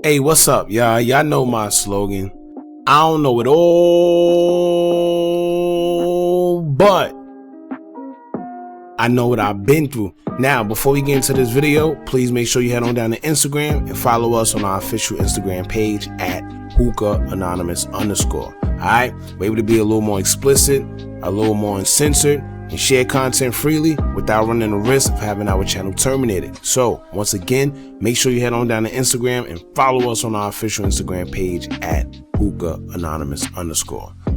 Hey, what's up, y'all? Y'all know my slogan. I don't know it all, but I know what I've been through. Now, before we get into this video, please make sure you head on down to Instagram and follow us on our official Instagram page at Hookah Anonymous_. Alright, we're able to be a little more explicit, a little more uncensored, and share content freely without running the risk of having our channel terminated. So once again, make sure you head on down to Instagram and follow us on our official Instagram page at Hookah Anonymous_.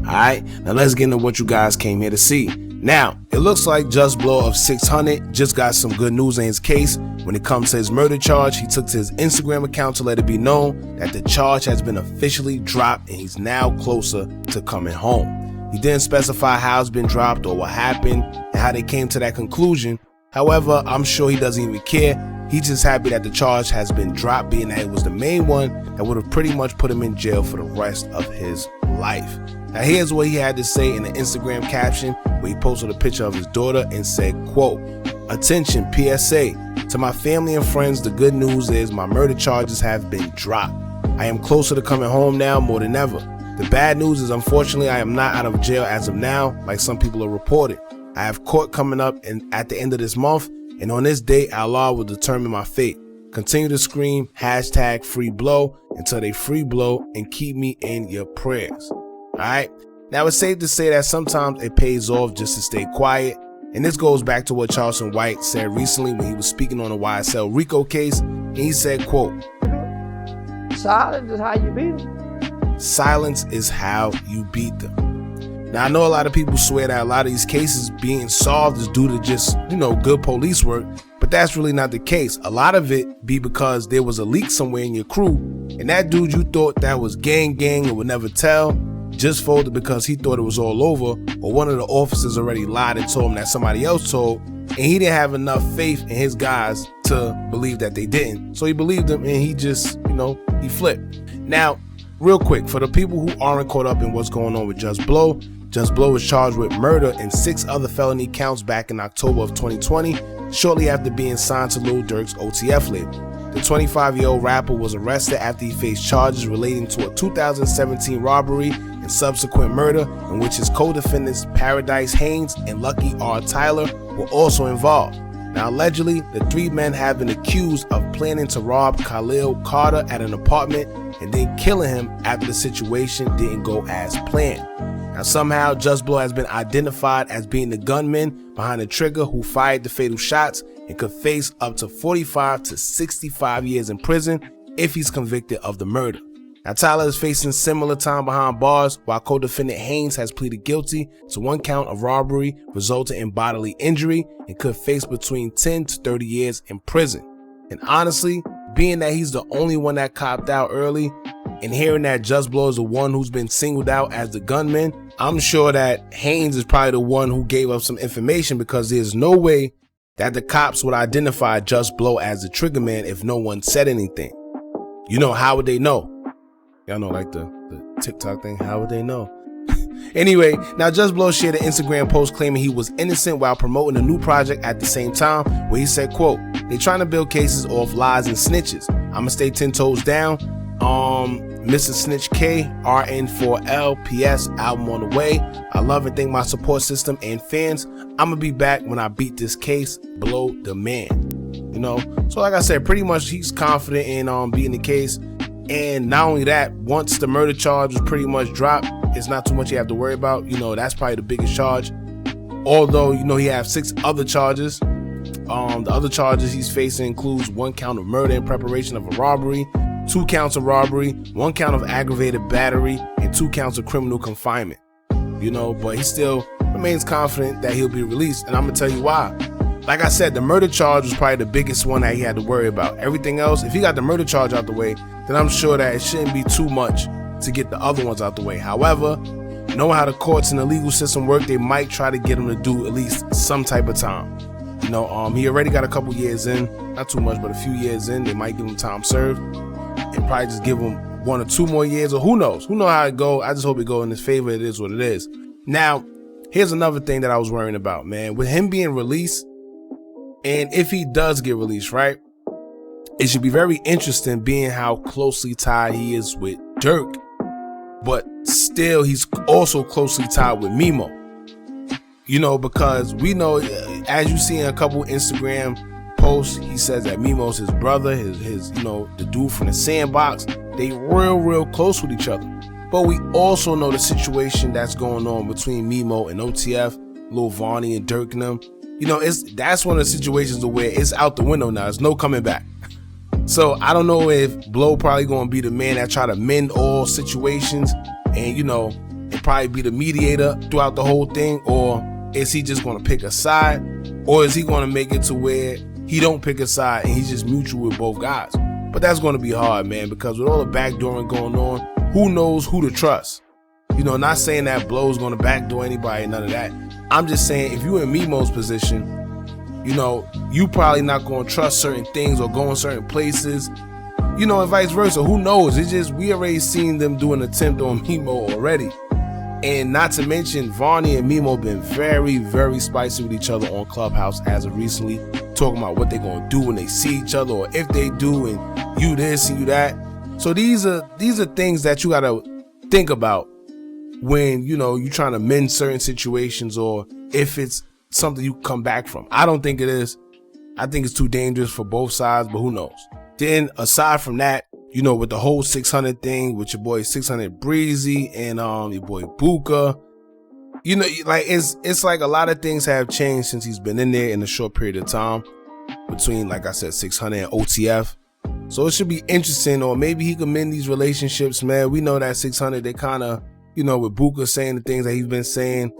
Alright, now let's get into what you guys came here to see. Now, it looks like JusBlow600 just got some good news in his case. When it comes to his murder charge, he took to his Instagram account to let it be known that the charge has been officially dropped and he's now closer to coming home. He didn't specify how it's been dropped or what happened and how they came to that conclusion. However, I'm sure he doesn't even care. He's just happy that the charge has been dropped, being that it was the main one that would have pretty much put him in jail for the rest of his life. Now here's what he had to say in the Instagram caption, where he posted a picture of his daughter and said, quote, "Attention, PSA. To my family and friends, the good news is my murder charges have been dropped. I am closer to coming home now more than ever. The bad news is, unfortunately, I am not out of jail as of now, like some people are reporting. I have court coming up at the end of this month, and on this day, Allah will determine my fate. Continue to scream #FreeBlow until they free Blow and keep me in your prayers." Alright, now it's safe to say that sometimes it pays off just to stay quiet, and this goes back to what Charleston White said recently when he was speaking on the YSL Rico case, and he said, quote, "Silence is how you beat them." Silence is how you beat them. Now, I know a lot of people swear that a lot of these cases being solved is due to just, good police work, but that's really not the case. A lot of it be because there was a leak somewhere in your crew, and that dude you thought that was gang and would never tell just folded because he thought it was all over, or one of the officers already lied and told him that somebody else told, and he didn't have enough faith in his guys to believe that they didn't. So he believed them, and he just, he flipped. Now, real quick, for the people who aren't caught up in what's going on with JusBlow, JusBlow was charged with murder and 6 other felony counts back in October of 2020, shortly after being signed to Lil Durk's OTF label. The 25-year-old rapper was arrested after he faced charges relating to a 2017 robbery and subsequent murder, in which his co-defendants Paradise Haynes and Lucky R. Tyler were also involved. Now, allegedly, the 3 men have been accused of planning to rob Khalil Carter at an apartment and then killing him after the situation didn't go as planned. Now, somehow, JusBlow has been identified as being the gunman behind the trigger who fired the fatal shots and could face up to 45 to 65 years in prison if he's convicted of the murder. Now, Tyler is facing similar time behind bars, while co-defendant Haynes has pleaded guilty to 1 count of robbery resulting in bodily injury and could face between 10 to 30 years in prison. And honestly, being that he's the only one that copped out early, and hearing that JusBlow is the one who's been singled out as the gunman, I'm sure that Haynes is probably the one who gave up some information, because there's no way that the cops would identify JusBlow as the trigger man if no one said anything. How would they know? Y'all know, like the TikTok thing, how would they know? Anyway, now JusBlow shared an Instagram post claiming he was innocent while promoting a new project at the same time, where he said, quote, "They trying to build cases off lies and snitches. I'ma stay 10 toes down. Mr. Snitch K, RN4L, PS, album on the way. I love and thank my support system and fans. I'ma be back when I beat this case. Blow the man." So like I said, pretty much he's confident in beating the case. And not only that, once the murder charge was pretty much dropped, it's not too much you have to worry about. That's probably the biggest charge. Although, he has 6 other charges. The other charges he's facing includes 1 count of murder in preparation of a robbery, 2 counts of robbery, 1 count of aggravated battery, and 2 counts of criminal confinement. But he still remains confident that he'll be released, and I'm gonna tell you why. Like I said, the murder charge was probably the biggest one that he had to worry about. Everything else, if he got the murder charge out the way, then I'm sure that it shouldn't be too much to get the other ones out the way. However, knowing how the courts and the legal system work, they might try to get him to do at least some type of time. He already got a couple years in, not too much, but a few years in. They might give him time served and probably just give him 1 or 2 more years, or who knows? Who knows how it go? I just hope it go in his favor. It is what it is. Now, here's another thing that I was worrying about, man. With him being released, and if he does get released, right? it should be very interesting being how closely tied he is with Dirk, but still he's also closely tied with Memo. You know, because we know, as you see in a couple Instagram posts, he says that Memo's his brother, his you know, the dude from the sandbox. They real close with each other. But we also know the situation that's going on between Memo and OTF, Lil Vonnie and Dirk and them. You know, that's one of the situations where it's out the window now. There's no coming back. So I don't know if Blow probably gonna be the man that try to mend all situations and, you know, and probably be the mediator throughout the whole thing, or is he just gonna pick a side, or is he gonna make it to where he don't pick a side and he's just mutual with both guys? But that's gonna be hard, man, because with all the backdooring going on, who knows who to trust? You know, not saying that Blow's gonna backdoor anybody, none of that. I'm just saying if you're in Memo's position, you know, you probably not gonna trust certain things or go in certain places, you know, and vice versa. Who knows? It's just, we already seen them do an attempt on Memo already. And not to mention, Vonnie and Memo been very spicy with each other on Clubhouse as of recently, talking about what they're gonna do when they see each other, or if they do, and you this and you that. So these are things that you gotta think about when, you know, you're trying to mend certain situations, or if it's something you come back from. I don't think it is. I think it's too dangerous for both sides, but who knows? Then aside from that, you know, with the whole 600 thing with your boy 600 Breezy and your boy Hookah, you know, like it's like a lot of things have changed since he's been in there in a short period of time between, like I said, 600 and OTF. So it should be interesting, or maybe he can mend these relationships, man. We know that 600, they kind of, you know, with Hookah saying the things that he's been saying,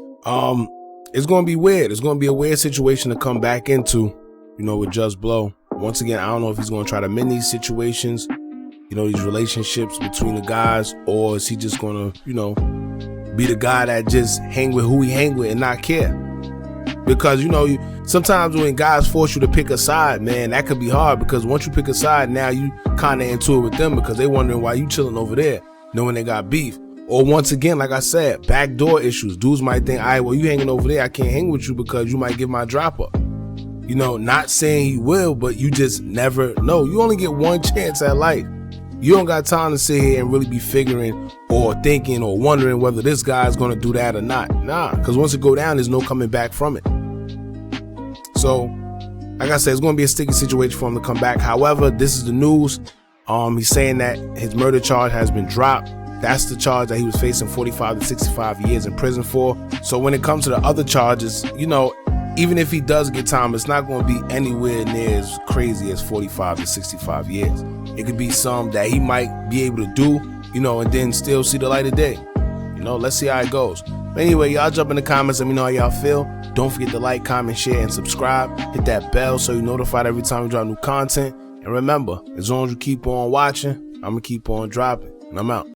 it's going to be weird. It's going to be a weird situation to come back into, you know, with JusBlow. Once again, I don't know if he's going to try to mend these situations, you know, these relationships between the guys, or is he just going to, you know, be the guy that just hang with who he hang with and not care? Because, you know, sometimes when guys force you to pick a side, man, that could be hard, because once you pick a side, now you kind of into it with them because they wondering why you chilling over there, knowing they got beef. Or once again, like I said, backdoor issues. Dudes might think, all right, well, you hanging over there, I can't hang with you because you might give my drop up. You know, not saying he will, but you just never know. You only get one chance at life. You don't got time to sit here and really be figuring or thinking or wondering whether this guy's going to do that or not. Nah, because once it go down, there's no coming back from it. So, like I said, it's going to be a sticky situation for him to come back. However, this is the news. He's saying that his murder charge has been dropped. That's the charge that he was facing 45 to 65 years in prison for. So when it comes to the other charges, you know, even if he does get time, it's not going to be anywhere near as crazy as 45 to 65 years. It could be some that he might be able to do, you know, and then still see the light of day. You know, let's see how it goes. But anyway, y'all jump in the comments. Let me know how y'all feel. Don't forget to like, comment, share, and subscribe. Hit that bell so you're notified every time we drop new content. And remember, as long as you keep on watching, I'm going to keep on dropping. And I'm out.